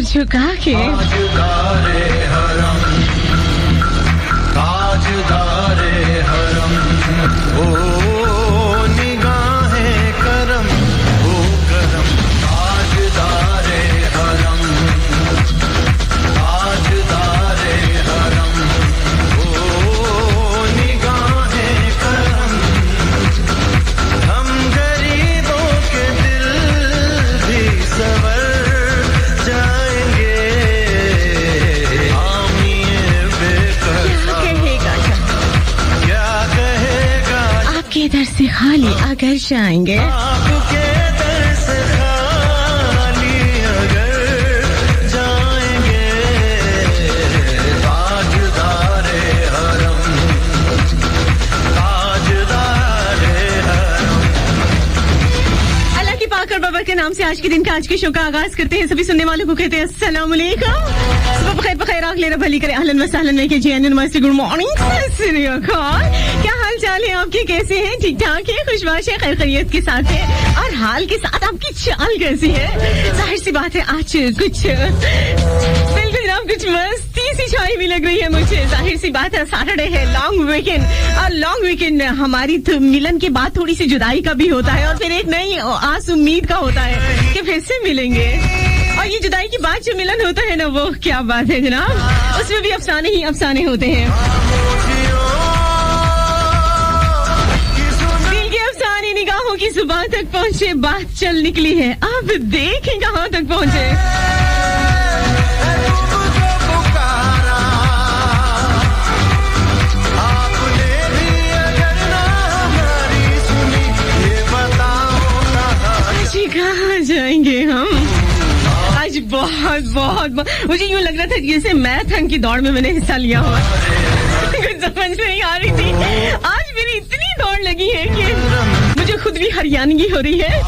Sir झुका के ताजदारे हरम, ताजदारे हरम, ओ निगाहें करम, ओ करम, ताजदारे हरम, ताजदारे हरम, ओ निगाहें करम, हम गरीबों के दिल भी सवर जाएंगे, आमिए बेकसा क्या कहेगा आपके दर से खाली अगर जाएंगे, आपके दर से खाली अगर जाएंगे, ताजदारे हरम, ताजदारे हरम। अल्लाह की पाक और बाबर के नाम से आज के दिन का आज के शो का आगाज करते हैं। सभी सुनने वालों को कहते हैं अस्सलाम वालेकुम। सुबह बखैर बखैर आग लेना भली करे। अहलन व सहलन में के जी नमस्ते गुड मॉर्निंग। क्या हाल चाल है आपके, कैसे हैं? ठीक ठाक है, खुशबाश है, खैर खैरियत के साथ है और हाल के साथ आपकी चाल कैसी है? जाहिर सी बात है आज कुछ बिल्कुल जनाब कुछ मस्ती सी छाई भी लग रही है मुझे। जाहिर सी बात है सैटरडे है, लॉन्ग वीकेंड और लॉन्ग वीकेंड हमारी मिलन के बाद थोड़ी सी जुदाई का भी होता है और फिर एक नई आस उम्मीद का होता है कि फिर से मिलेंगे। और ये जुदाई के बाद जो मिलन होता है ना, वो क्या बात है जनाब, उसमें भी अफसाने ही अफसाने होते हैं। दिल के अफसाने निगाहों की जुबान तक पहुंचे, बात चल निकली है, अब देखें कहां तक पहुंचे। कहाँ जाएंगे हम आज? बहुत बहुत मुझे यूं लग रहा था जैसे मैराथन की दौड़ में मैंने हिस्सा लिया हुआ। कुछ समझ नहीं आ रही थी। आज मेरी इतनी दौड़ लगी है कि मुझे खुद भी हरियाणगी हो रही है।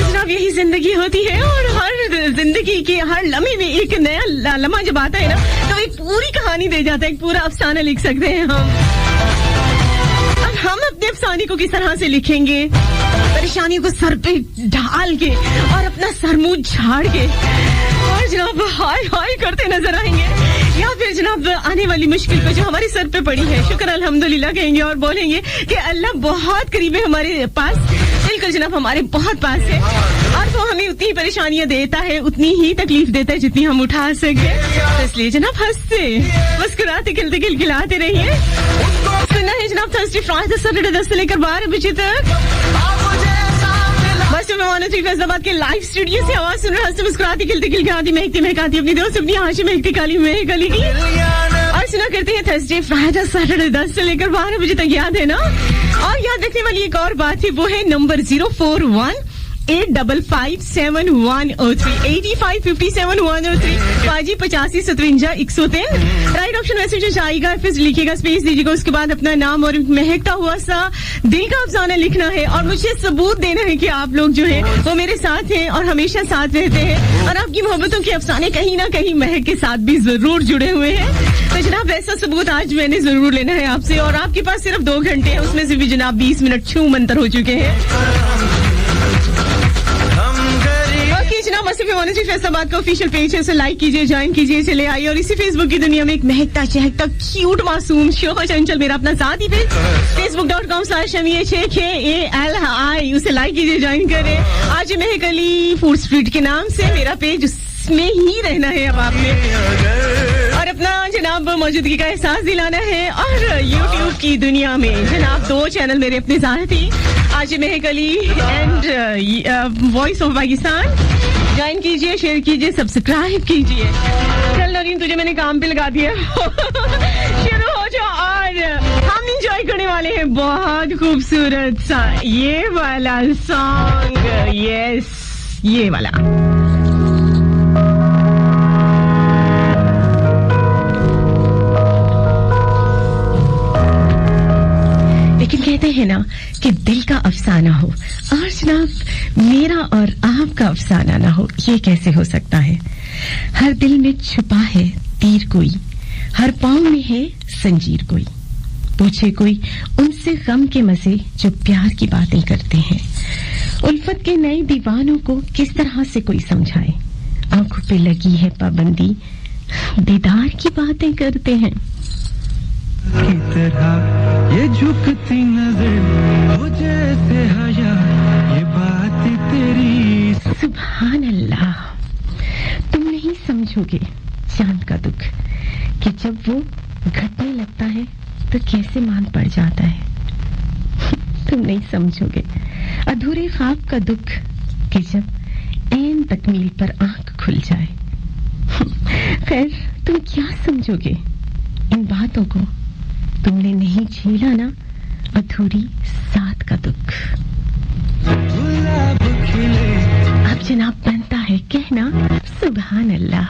जनाब यही जिंदगी होती है और हर जिंदगी के हर लम्हे में एक नया लम्हा जब आता है ना, तो एक पूरी कहानी दे जाता है, एक पूरा अफसाना लिख सकते हैं हम। अब हम अपने अफसाने को किस तरह से लिखेंगे? परेशानियों को सर पे ढाल के और अपना सर मुंह झाड़ के और जनाब हाय हाय करते नजर आएंगे, या फिर जनाब आने वाली मुश्किल को जो हमारे सर पे पड़ी है शुक्र अल्हम्दुलिल्लाह कहेंगे और बोलेंगे कि अल्लाह बहुत करीब है हमारे पास, बिल्कुल जनाब हमारे बहुत पास है और वो हमें उतनी परेशानियां देता है, उतनी ही तकलीफ देता है जितनी हम उठा सके। तो इसलिए जनाब हंसते मुस्कुराते खिलते खिलखिलाते रहिए। सुनना है जनाब थर्सडे फ्राइडे सैटरडे 10 से लेकर 12 बजे तक बस में मोनोथ्री फैसलाबाद के लाइव स्टूडियो से आवाज सुन रहे हंसते मुस्कुराती खिलती खिलखिलाती महकती महकाती अपनी दोस्त अपनी आंखें महकती काली महक गली की और सुना करते हैं थर्सडे फ्राइडे सैटरडे 10 से लेकर 12 बजे तक, याद है ना? और याद रखने वाली एक और बात है, वो है नंबर 041-855-7103 8557-103 5 85 57 103। राइट ऑप्शन मैसेज आएगा, फिर लिखिएगा, स्पेस दीजिएगा, उसके बाद अपना नाम और महकता हुआ सा दिल का अफसाना लिखना है और मुझे सबूत देना है कि आप लोग जो है वो मेरे साथ हैं और हमेशा साथ रहते हैं और आपकी मोहब्बतों के अफसाने कहीं ना कहीं महक के साथ भी जरूर जुड़े हुए हैं। तो जनाब ऐसा सबूत आज मैंने जरूर लेना है आपसे और आपके पास सिर्फ 2 घंटे हैं, उसमें से भी जनाब 20 मिनट छू मंतर हो चुके हैं। फैसलाबाद का ऑफिशियल पेज है, उसे लाइक कीजिए, ज्वाइन कीजिए, चले आइए और इसी फेसबुक की दुनिया में एक महकता चहकता क्यूट मासूम शोभा चंचल मेरा अपना साथ ही पेज facebook.com/AL उसे लाइक कीजिए, ज्वाइन करें। आज महक अली फूड स्ट्रीट के नाम से मेरा पेज, उसमें ही रहना है अब आपने और अपना जनाब मौजूदगी का एहसास दिलाना है। और YouTube की दुनिया में जनाब 2 चैनल मेरे अपने साथ ही, आज महक Ali and voice of Pakistan, join कीजिए, शेयर कीजिए, सब्सक्राइब कीजिए। चल नरीन तुझे मैंने काम पे लगा दिया शुरू हो जाओ और हम एंजॉय करने वाले हैं बहुत खूबसूरत सा ये वाला सॉन्ग, यस ये वाला। लेकिन कहते हैं ना कि दिल का अफसाना हो और जनाब मेरा और आपका अफसाना ना हो, ये कैसे हो सकता है? हर दिल में छुपा है तीर कोई, हर पांव में है जंजीर कोई, पूछे कोई उनसे गम के मजे जो प्यार की बातें करते हैं। उल्फत के नए दीवानों को किस तरह से कोई समझाए, आंखों पे लगी है पाबंदी, दीदार की बातें करते हैं। की तरह ये झुकती नजर हो जैसे हया, ये बात तेरी। सुभान अल्लाह, तुम नहीं समझोगे चांद का दुख कि जब वो घटने लगता है तो कैसे मान पड़ जाता है। तुम नहीं समझोगे अधूरे ख्वाब का दुख कि जब ऐन तकमील पर आंख खुल जाए। खैर, तुम क्या समझोगे इन बातों को, तुमने नहीं झेला ना अधूरी साथ का दुख। गुलाब खिले अब जनाब बनता है कहना सुभान अल्लाह।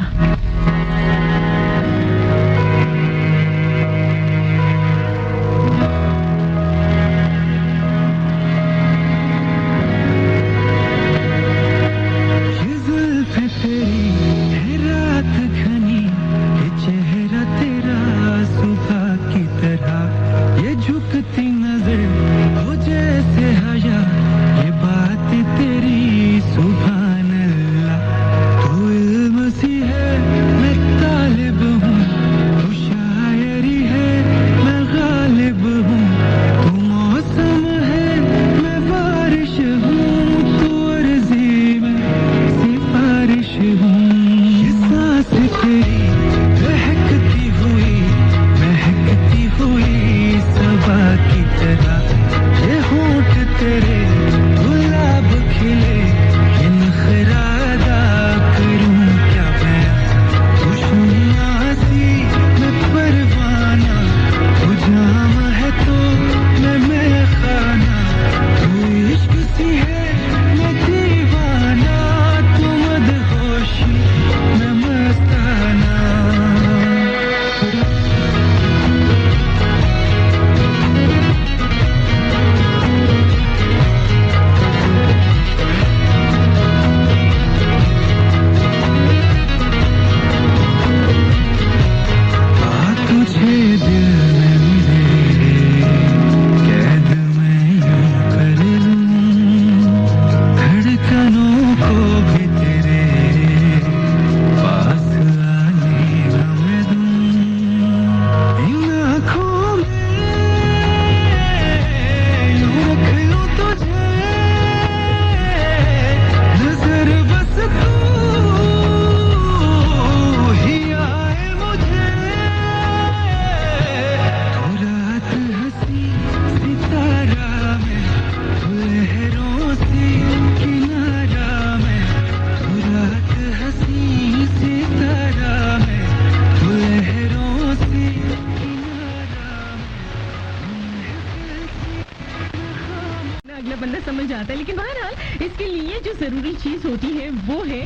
अगला बंदा समझ जाता है, लेकिन बहरहाल इसके लिए जो जरूरी चीज होती है वो है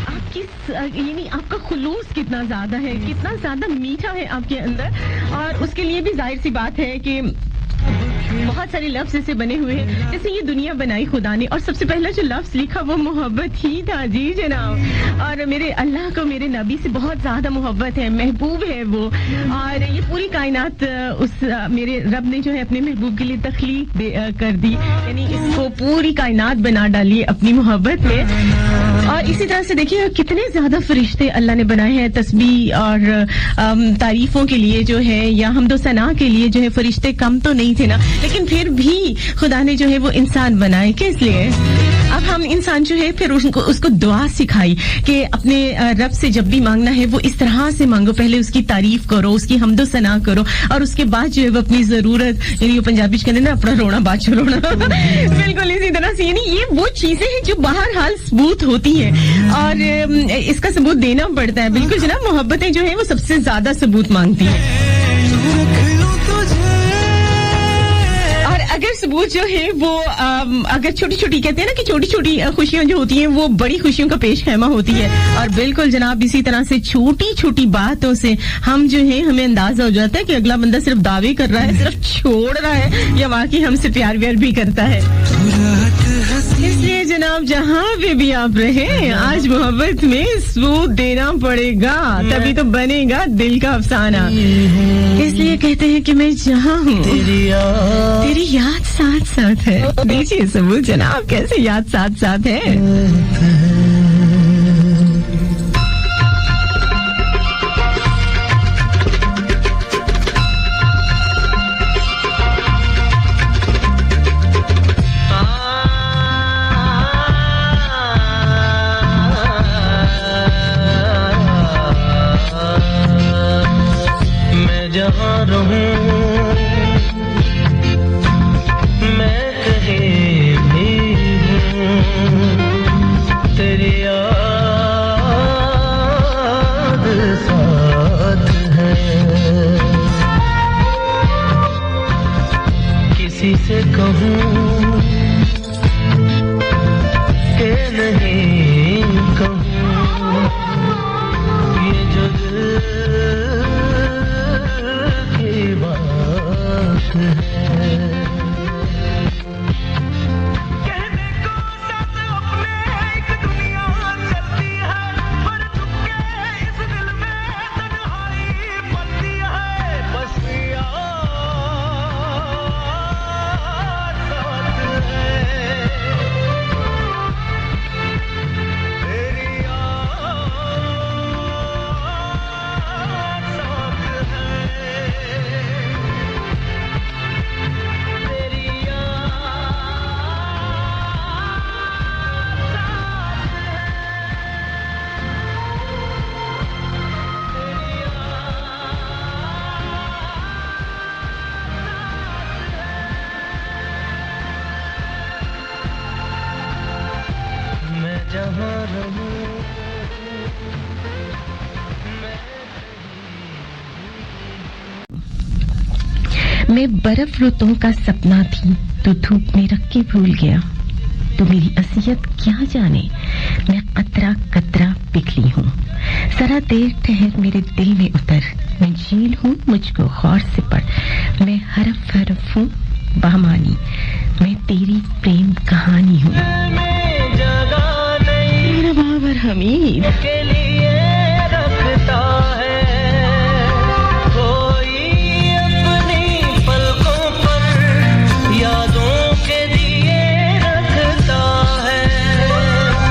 आपकी यानी आपका खुलूस कितना ज्यादा है, कितना ज्यादा मीठा है आपके अंदर। और उसके लिए भी जाहिर सी बात है कि बहुत सारे लफ्ज ऐसे बने हुए हैं, जैसे ये दुनिया बनाई खुदा ने और सबसे पहला जो लफ्ज लिखा वो मोहब्बत ही था। जी जनाब, और मेरे अल्लाह को मेरे नबी से बहुत ज्यादा मोहब्बत है, महबूब है वो। और ये पूरी कायनात उस मेरे रब ने जो है अपने महबूब के लिए तख्लीक कर दी, यानी इसको पूरी कायनात बना डाली अपनी मोहब्बत में। और इसी तरह से देखिए कितने ज्यादा फरिश्ते अल्लाह ने बनाए हैं तस्बीह और तारीफों के लिए जो है, या हमदो सना के लिए जो है फरिश्ते कम तो नहीं थे ना, लेकिन फिर भी खुदा ने जो है वो इंसान बनाए किस लिए। अब हम इंसान जो है फिर उसको दुआ सिखाई कि अपने रब से जब भी मांगना है वो इस तरह से मांगो, पहले उसकी तारीफ करो, उसकी हमदो सना करो, और उसके बाद जो है वो अपनी जरूरत, यानी पंजाबी कहते ना अपना रोना बादशाह रोना बिल्कुल इसी तरह से, यानी ये वो चीजें हैं जो बहरहाल सबूत होती है और इसका सबूत देना पड़ता है। बिल्कुल जनाब, मोहब्बतें जो है वो सबसे ज्यादा सबूत मांगती है। अगर सबूत जो है वो अगर छोटी छोटी कहते हैं ना कि छोटी छोटी खुशियां जो होती हैं वो बड़ी खुशियों का पेश खैमा होती है, और बिल्कुल जनाब इसी तरह से छोटी छोटी बातों से हम जो है हमें अंदाजा हो जाता है कि अगला बंदा सिर्फ दावे कर रहा है, सिर्फ छोड़ रहा है, या वाकई हमसे प्यार व्यार भी करता है। इसलिए जनाब जहाँ पे भी आप रहे, आज मोहब्बत में सबूत देना पड़ेगा, तभी तो बनेगा दिल का अफसाना। इसलिए कहते हैं कि मैं जहाँ हूँ तेरी याद साथ साथ है। दीजिए सबूत जनाब, कैसे याद साथ साथ है। किसी से कहूँ के नहीं कहूँ, ये जो दिल की बात है। कहने को साथ अपने एक दुनिया चलती है, पर चुपके इस दिल में तन्हाई पलती है। बस यार साथ है, तेरी याद साथ है, तेरी याद मैं जहाँ रहूँ मैं बर्फ रुतों का सपना थी, तो धूप में रख के भूल गया। तो मेरी असलियत क्या जाने, मैं कतरा कतरा पिघली हूँ। जरा देर ठहर मेरे दिल में उतर, मैं झील हूँ मुझको गौर से पढ़। मैं हरफ हरफ हूँ बहमानी, मैं तेरी प्रेम कहानी हूँ। में जगह नहीं मेरा बाबर हमीद के लिए रखता है, कोई अपनी पलकों पर यादों के दिए रखता है।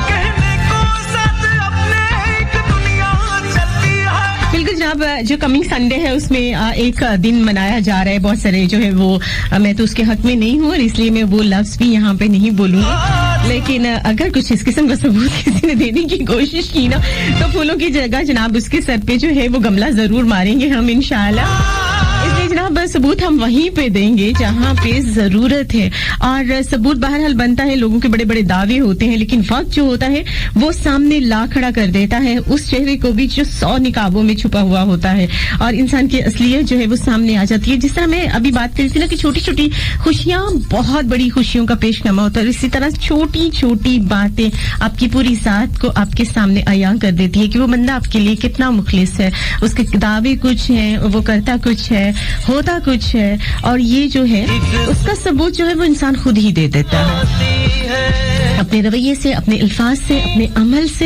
कहने को साथ अपने एक दुनिया चलती है। बिल्कुल जनाब, जो कमिंग संडे है उसमें एक दिन मनाया जा रहा है। बहुत सारे जो है वो मैं तो उसके हक में नहीं हूँ और इसलिए मैं वो लफ्ज भी यहाँ पे नहीं बोलूंगी। लेकिन अगर कुछ इस किस्म का सबूत किसी ने देने की कोशिश की ना, तो फूलों की जगह जनाब उसके सर पे जो है वो गमला जरूर मारेंगे हम इंशाल्लाह। इसलिए जनाब सबूत हम वहीं पे देंगे जहाँ पे जरूरत है। और सबूत बहरहाल बनता है, लोगों के बड़े बड़े दावे होते हैं, लेकिन वक्त जो होता है वो सामने ला खड़ा कर देता है उस चेहरे को भी जो 100 निकाबों में छुपा हुआ होता है, और इंसान की असलियत जो है वो सामने आ जाती है। जिस तरह मैं अभी बात कर रही थी ना कि छोटी छोटी खुशियां बहुत बड़ी खुशियों का पेशनमा होता है, इसी तरह छोटी छोटी बातें आपकी पूरी साथ को आपके सामने अयां कर देती है कि वो बंदा आपके लिए कितना मुखलिस है। उसके दावे कुछ हैं, वो करता कुछ है, होता कुछ है, और ये जो है उसका सबूत जो है वो इंसान खुद ही दे देता है, अपने रवैये से, अपने अल्फाज से, अपने अमल से।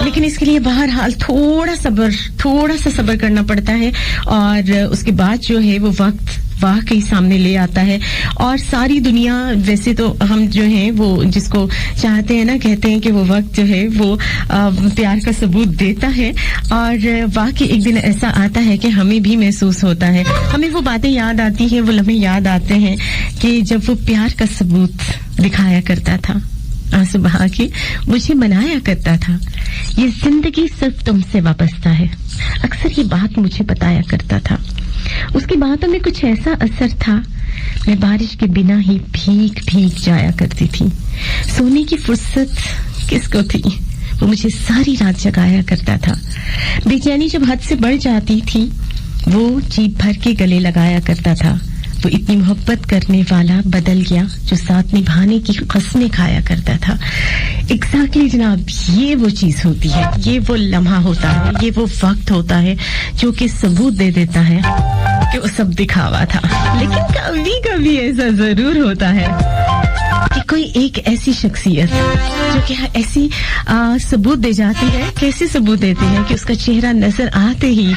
लेकिन इसके लिए बहरहाल थोड़ा सा सब्र करना पड़ता है, और उसके बाद जो है वो वक्त वाकई सामने ले आता है। और सारी दुनिया, वैसे तो हम जो है वो जिसको चाहते हैं ना, कहते हैं कि वो वक्त जो है वो प्यार का सबूत देता है, और वाकई एक दिन ऐसा आता है कि हमें भी महसूस होता है, हमें वो बातें याद आती हैं, वो लम्हे याद आते हैं कि जब वो प्यार का सबूत दिखाया करता था, आंसू बहा के मुझे मनाया करता था। ये जिंदगी सिर्फ तुमसे वाबस्ता है, अक्सर ये बात मुझे बताया करता था। उसकी बातों में कुछ ऐसा असर था, मैं बारिश के बिना ही भीग भीग जाया करती थी। सोने की फुर्सत किसको थी, वो मुझे सारी रात जगाया करता था। बेचैनी जब हद से बढ़ जाती थी, वो जीभ भर के गले लगाया करता था। वो इतनी मोहब्बत करने वाला बदल गया जो साथ निभाने की कसमें खाया करता था। एग्जैक्टली जनाब, ये वो चीज होती है, ये वो लम्हा होता है, ये वो वक्त होता है जो कि सबूत दे देता है कि वो सब दिखावा था। लेकिन कभी कभी ऐसा जरूर होता है कि कोई एक ऐसी शख्सियत जो कि ऐसी सबूत दे जाती है। कैसे सबूत देती है कि उसका चेहरा नजर आते ही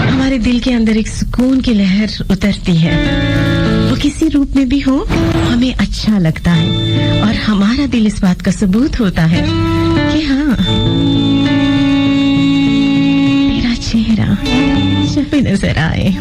हमारे दिल के अंदर एक सुकून की लहर उतरती है। वो किसी रूप में भी हो, हमें अच्छा लगता है, और हमारा दिल इस बात का सबूत होता है कि हाँ, तेरा चेहरा जब भी नजर आए।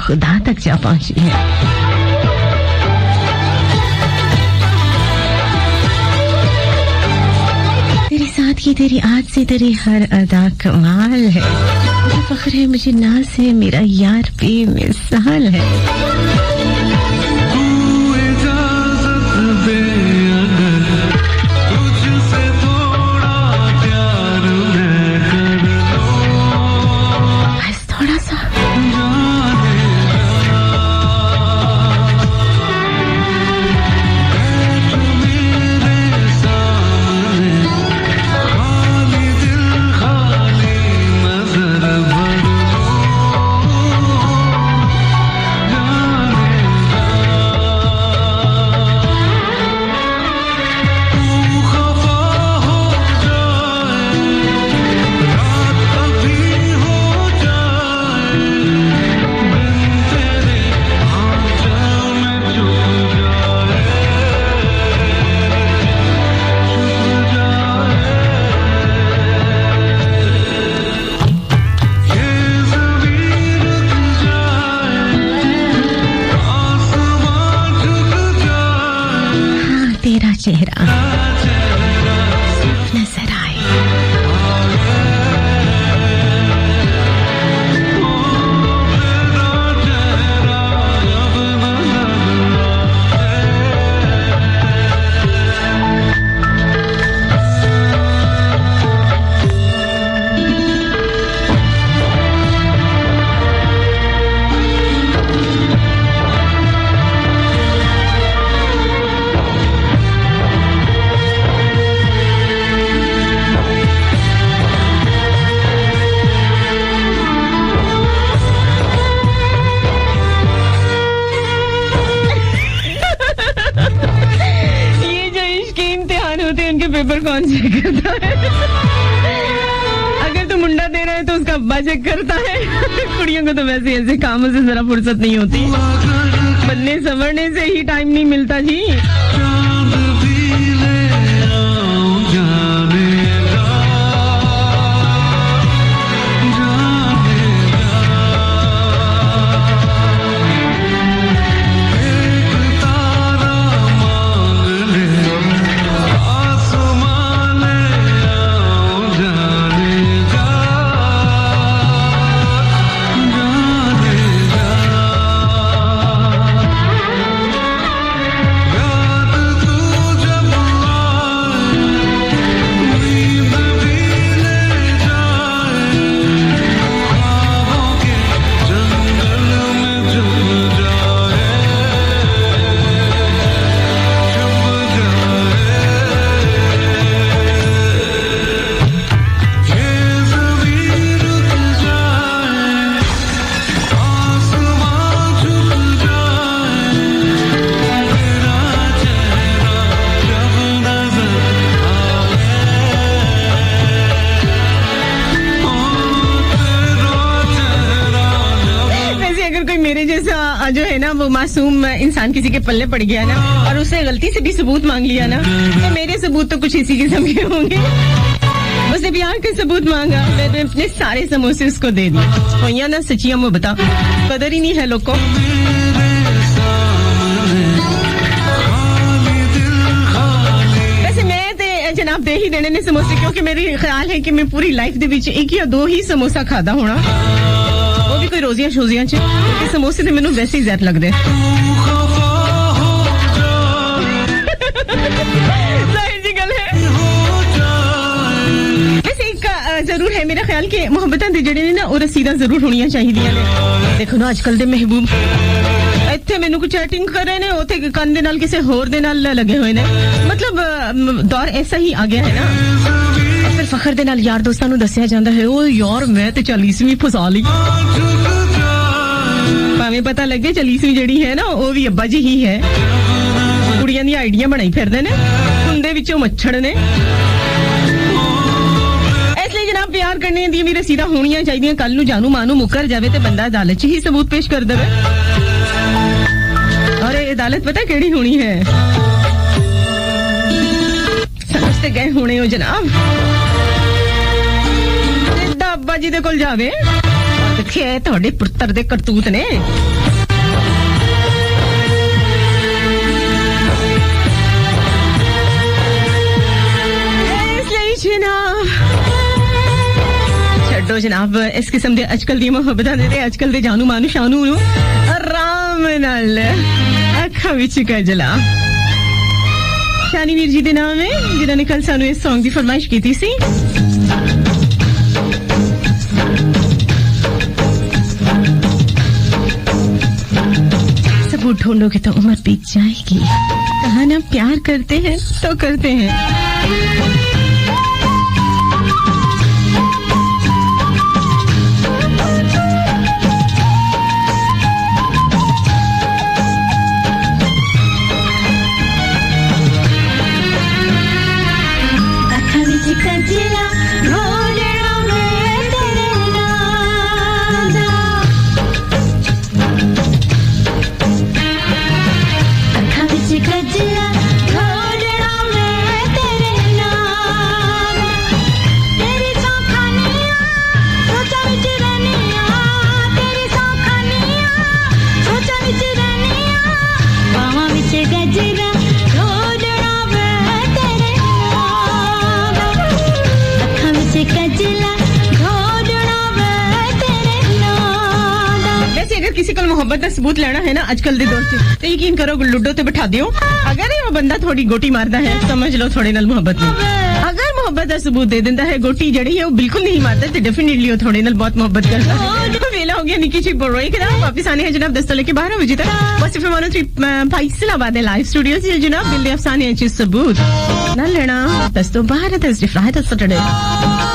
खुदा तक जा पहुंची है। तेरे साथ की तेरी आज से तेरी हर अदा कमाल है। मुझे फख्र है, मुझे नाज है, मेरा यार बेमिसाल है। चेहरा नजर आए। पेपर कौन चेक करता है? अगर तो मुंडा दे रहा है तो उसका अब्बा चेक करता है। कुड़ियों को तो वैसे ऐसे कामों से जरा फुर्सत नहीं होती, बनने संवरने से ही टाइम नहीं मिलता जी। जो है ना वो मासूम इंसान किसी के पल्ले पड़ गया ना और उससे गलती से भी सबूत मांग लिया ना, तो मेरे सबूत तो कुछ इसी किस्म के होंगे। उसने प्यार के सबूत मांगा, मैंने अपने सारे समोसे उसको दे दिए। तो या ना सचिया वो बता, कदर ही नहीं है लोग को। वैसे मैं तो जनाब दे ही देने ने समोसे, क्योंकि मेरी ख्याल है कि मैं पूरी लाइफ दे विच एक या दो ही समोसा खाता होना, वो भी कोई रोजियां शोजियां च, क्योंकि समोसे तो मैनू वैसे ही ज़्यादा लगदे। जाहिर सी गल है। वैसे एक जरूर है मेरा ख्याल कि मुहब्बतां दे जेड़े ने ना वो रसीदा जरूर होनियां चाहिदियां ने। देखो ना आजकल दे महबूब ਇੱਥੇ ਮੈਨੂੰ ਕੋਈ ਚੈਟਿੰਗ ਕਰ ਰਹੇ ਨੇ, ਉੱਥੇ ਕੰਨ ਦੇ ਨਾਲ ਕਿਸੇ ਹੋਰ ਦੇ ਨਾਲ ਲੱਗੇ ਹੋਏ ਨੇ। मतलब दौर ऐसा ही आ गया है ना। और फिर फखर दे नाल यार दोस्तां नू दस्सिया जांदा है, ओ यार मैं ते 40वीं फसा ली। भावें पता लगे 40वीं जेड़ी है ना वो भी अब्बा जी ही है। कुड़ियां दी आइडिया बनाई फिरदे ने, कुंडे विचों मच्छड़ ने। इसलिए जनाब प्यार करने दी भी रसीदा होनियां चाहिदियां। कल नू जानू मानू मुकर जावे ते बंदा अदालत च ही सबूत पेश कर देवे। और अदालत पता केड़ी होनी है? समझते गए होने हो जनाब। सीधा अब्बा जी दे कोल जावे ते रखे थोड़े पुत्र दे करतूत ने छो जनाब इस किस्म दे अजकल दी मोहब्बत दे अजकल दे जानू मानू शानू आराम नाल अखा विच कजला शानी वीर जी दे नाम है जिन्होंने कल सानू इस सॉन्ग दी फरमाइश की थी सी सबूत ढूंढोगे तो उम्र बीत जाएगी कहा ना प्यार करते हैं तो करते हैं किसी को मोहब्बत का सबूत लेना है ना आजकल दे दौर से तो यकीन करो लूडो ते बिठा दियो अगर ये बंदा थोड़ी गोटी मारदा है समझ लो थोड़े नाल मोहब्बत नहीं अगर मोहब्बत का सबूत दे देंदा है गोटी जड़ी है वो बिल्कुल नहीं मारता तो डेफिनेटली वो थोड़े नाल बहुत मोहब्बत करता है तो वेला हो गया निकी चिक बोल रही है ना वापस आने हैं जनाब 10 से लेके 12 बजे तक बस फिर 103 फैसलाबाद लाइव स्टूडियो से जनाब दिल दे अफसाने अच्छे सबूत ना लेना 10 तो 12 थर्सडे फ्राइडे सैटरडे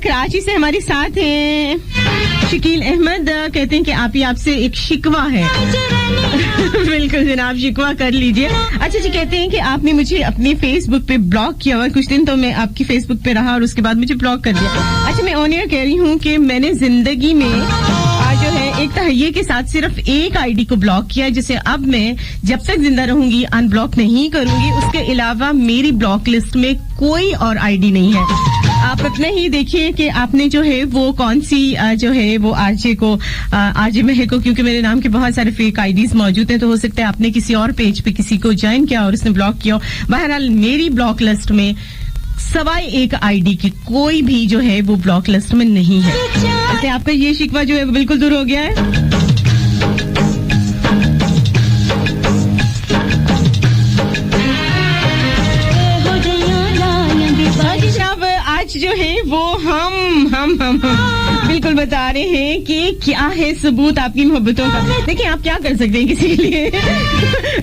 कराची से हमारे साथ हैं शकील अहमद कहते हैं कि आप ही आपसे एक शिकवा है बिल्कुल जनाब शिकवा कर लीजिए अच्छा जी कहते हैं कि आपने मुझे अपने फेसबुक पे ब्लॉक किया हुआ कुछ दिन तो मैं आपकी फेसबुक पे रहा और उसके बाद मुझे ब्लॉक कर दिया अच्छा मैं ऑन एयर कह रही हूँ कि मैंने जिंदगी में जो है एक तहैये के साथ सिर्फ एक आईडी को ब्लॉक किया जिसे अब मैं जब तक जिंदा रहूंगी अनब्लॉक नहीं करूंगी उसके अलावा मेरी ब्लॉक लिस्ट में कोई और आईडी नहीं है आप अपने ही देखिए कि आपने जो है वो कौन सी जो है वो आरजे को आरजे महक को क्योंकि मेरे नाम के बहुत सारे फेक आईडीज मौजूद हैं तो हो सकता है आपने किसी और पेज पे किसी को ज्वाइन किया और उसने ब्लॉक किया बहरहाल मेरी ब्लॉक लिस्ट में सवाई एक आईडी की कोई भी जो है वो ब्लॉक लिस्ट में नहीं है ऐसे आपका ये शिकवा जो है बिल्कुल दूर हो गया है आज जो है वो हम हम बिल्कुल बता रहे हैं कि क्या है सबूत आपकी मोहब्बतों का। देखिए आप क्या कर सकते हैं किसी के लिए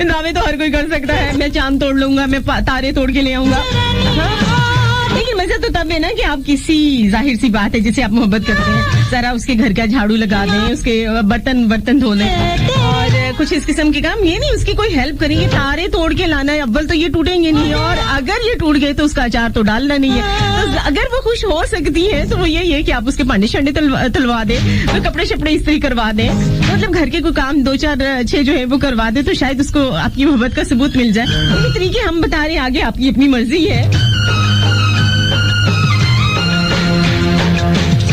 दावे तो हर कोई कर सकता है, मैं चांद तोड़ लूंगा, मैं तारे तोड़ के ले आऊंगा, लेकिन मजा तो तब है ना कि आप किसी जाहिर सी बात है जिसे आप मोहब्बत करते हैं जरा उसके घर का झाड़ू लगा दें, उसके बर्तन धो लें और कुछ इस किस्म के काम। ये नहीं उसकी कोई हेल्प करेंगे, तारे तोड़ के लाना है, अव्वल तो ये टूटेंगे नहीं और अगर ये टूट गए तो उसका अचार तो डालना नहीं है। तो अगर वो खुश हो सकती है तो वो यही है कि आप उसके भांडे शंडे तलवा दें, तो कपड़े शपड़े इस्त्री करवा दें, मतलब घर के कोई काम 2-4-6 जो है वो करवा दे, तो शायद उसको आपकी मोहब्बत का सबूत मिल जाए। ये तरीके हम बता रहे हैं, आगे आपकी अपनी मर्जी है।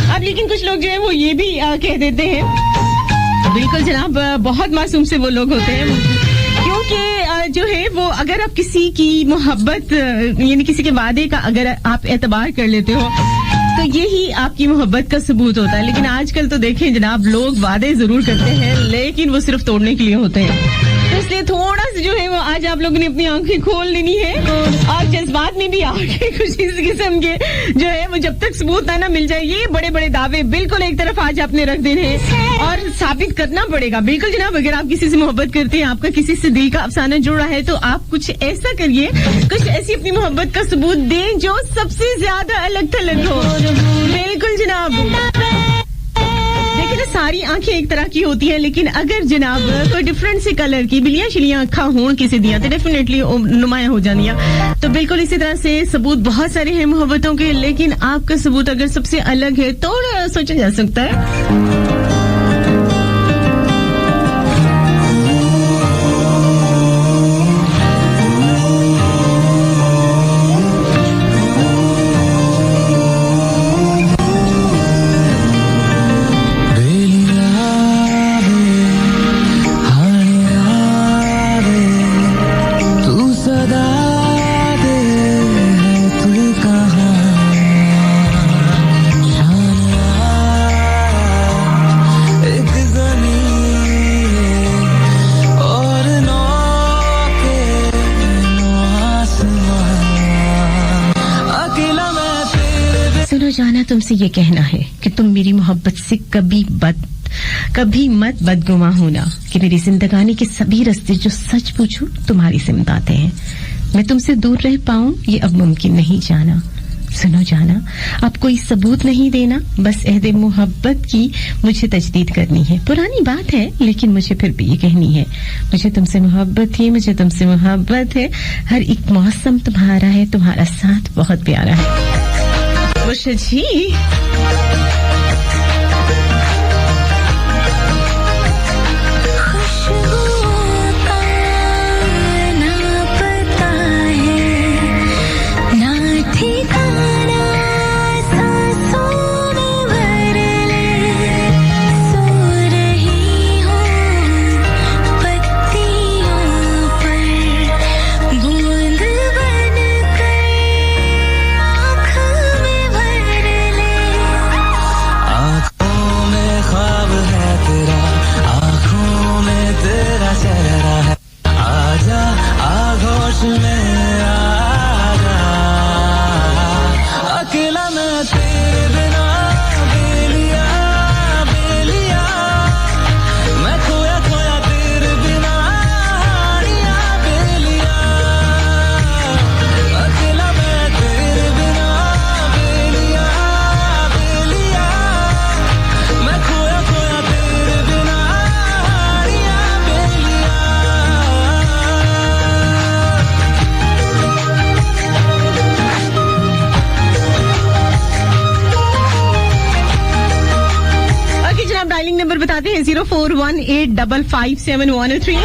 अब लेकिन कुछ लोग जो है वो ये भी कह देते हैं, बिल्कुल जनाब, बहुत मासूम से वो लोग होते हैं, क्योंकि जो है वो अगर आप किसी की मोहब्बत यानी किसी के वादे का अगर आप एतबार कर लेते हो तो यही आपकी मोहब्बत का सबूत होता है। लेकिन आजकल तो देखें जनाब, लोग वादे जरूर करते हैं लेकिन वो सिर्फ तोड़ने के लिए होते हैं। तो इसलिए थोड़ा सा जो है वो आज आप लोगों ने अपनी आंखें खोल लेनी है और जज्बात में भी आके कुछ इस किस्म के जो है वो जब तक सबूत ना मिल जाए, ये बड़े बड़े दावे बिल्कुल एक तरफ आज आपने रख देने हैं और साबित करना पड़ेगा। बिल्कुल जनाब, अगर आप किसी से मोहब्बत करते हैं, आपका किसी से दिल का अफसाना जुड़ा है, तो आप कुछ ऐसा करिए, कुछ ऐसी अपनी मोहब्बत का सबूत दें जो सबसे ज्यादा अलग थलग हो। बिल्कुल जनाब, देखिए ना, सारी आंखें एक तरह की होती हैं, लेकिन अगर जनाब कोई डिफरेंट से कलर की बिलियां शिलियां अखा हों किसी दिया तो डेफिनेटली नुमाया हो जानिया। तो बिल्कुल इसी तरह से सबूत बहुत सारे हैं मोहब्बतों के, लेकिन आपका सबूत अगर सबसे अलग है तो सोचा जा सकता है। तुमसे ये कहना है कि तुम मेरी मोहब्बत से कभी मत बदगुमा होना कि मेरी जिंदगानी के सभी रास्ते जो सच पूछूं तुम्हारी सिमत आते हैं। मैं तुमसे दूर रह पाऊं ये अब मुमकिन नहीं जाना। सुनो जाना, अब कोई सबूत नहीं देना, बस अहदे मोहब्बत की मुझे तजदीद करनी है। पुरानी बात है लेकिन मुझे फिर भी ये कहनी है, मुझे तुमसे मोहब्बत है, मुझे तुमसे मोहब्बत है। हर एक मौसम तुम्हारा है, तुम्हारा साथ बहुत प्यारा है। मुर्शिद जी बताते हैं 0418557103।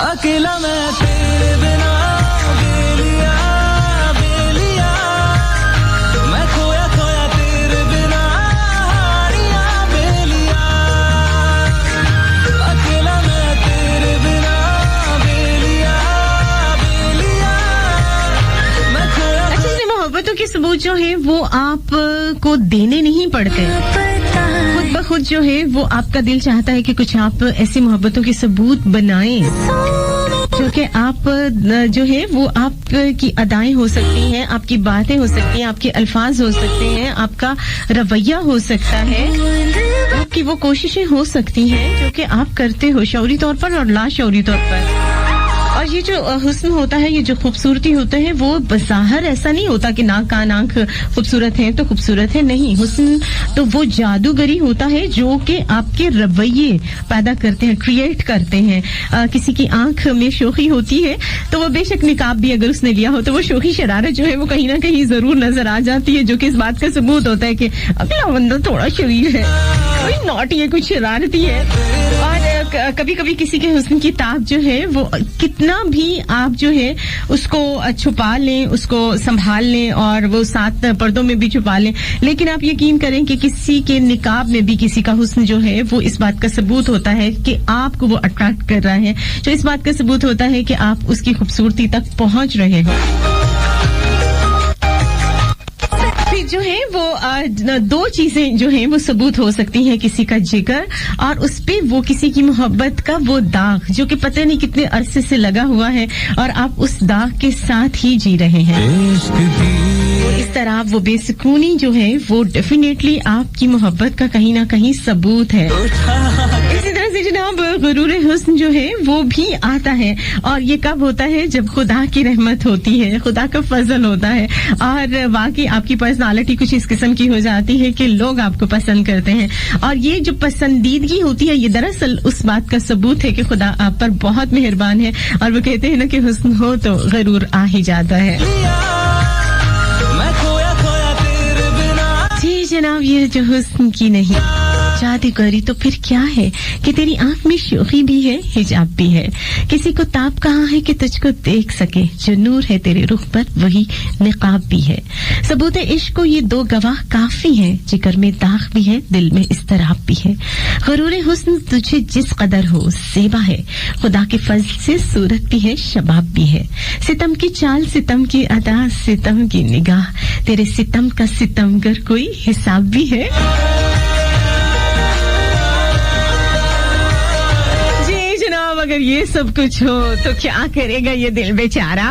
अकेला मैं तेरे है वो आप को देने नहीं पड़ते, खुद ब खुद जो है वो आपका दिल चाहता है कि कुछ आप ऐसी मोहब्बतों के सबूत बनाएं जो कि आप जो है वो आपकी अदाएं हो सकती हैं, आपकी बातें हो सकती हैं, आपके अल्फाज हो सकते हैं, आपका रवैया हो सकता है, आपकी वो कोशिशें हो सकती हैं जो कि आप करते हो शौरी तौर पर और लाशौरी तौर पर। और ये जो हुस्न होता है, ये जो खूबसूरती होते हैं, वो बज़ाहिर ऐसा नहीं होता कि नाक कान आंख खूबसूरत है तो खूबसूरत है, नहीं। हुस्न तो वो जादूगरी होता है जो कि आपके रवैये पैदा करते हैं, क्रिएट करते हैं। किसी की आंख में शोखी होती है तो वो बेशक निकाब भी अगर उसने लिया हो तो वो शोखी शरारत जो है वो कहीं ना कहीं जरूर नजर आ जाती है, जो कि इस बात का सबूत होता है कि अगला बंदा थोड़ा शरीर है, कोई नॉटी है, कुछ शरारती है। और कभी कभी किसी के हुस्न की ताब जो है वो कितना भी आप जो है उसको छुपा लें, उसको संभाल लें और वो साथ पर्दों में भी छुपा लें, लेकिन आप यकीन करें कि किसी के निकाब में भी किसी का हुस्न जो है वो इस बात का सबूत होता है कि आपको वो अट्रैक्ट कर रहा है, जो इस बात का सबूत होता है कि आप उसकी खूबसूरती तक पहुंच रहे हो। फिर जो है वो दो चीजें जो हैं वो सबूत हो सकती हैं, किसी का जिगर और उस पे वो किसी की मोहब्बत का वो दाग जो कि पता नहीं कितने अरसे से लगा हुआ है और आप उस दाग के साथ ही जी रहे हैं। वो इस तरह वो बेसुकूनी जो है वो डेफिनेटली आपकी मोहब्बत का कहीं ना कहीं सबूत है। इसी तरह से जनाब गुरूर हुस्न जो है वो भी आता है और ये कब होता है, जब खुदा की रहमत होती है, खुदा का फजल होता है और वाकई आपकी पर्सनालिटी कुछ इस किस्म की हो जाती है कि लोग आपको पसंद करते हैं। और ये जो पसंदीदगी होती है ये दरअसल उस बात का सबूत है कि खुदा आप पर बहुत मेहरबान है और वो कहते हैं ना कि हुस्न हो तो गरूर आ ही जाता है। जी जनाब, ये जो हुस्न की नहीं जादूगरी तो फिर क्या है कि तेरी आंख में शोखी भी है, हिजाब भी है, किसी को ताब कहाँ है कि तुझको देख सके, जो नूर है तेरे रुख पर वही निकाब भी है। सबूत इश्क को ये दो गवाह काफी हैं, जिगर में दाग भी है, दिल में इस्तराब भी है। गरूर हुस्न तुझे जिस कदर हो ज़ेबा है, खुदा के फज़ल से सूरत भी है, शबाब भी है। सितम की चाल, सितम की अदा, सितम की निगाह, तेरे सितम का सितमगर कोई हिसाब भी है। अगर ये सब कुछ हो तो क्या करेगा ये दिल बेचारा।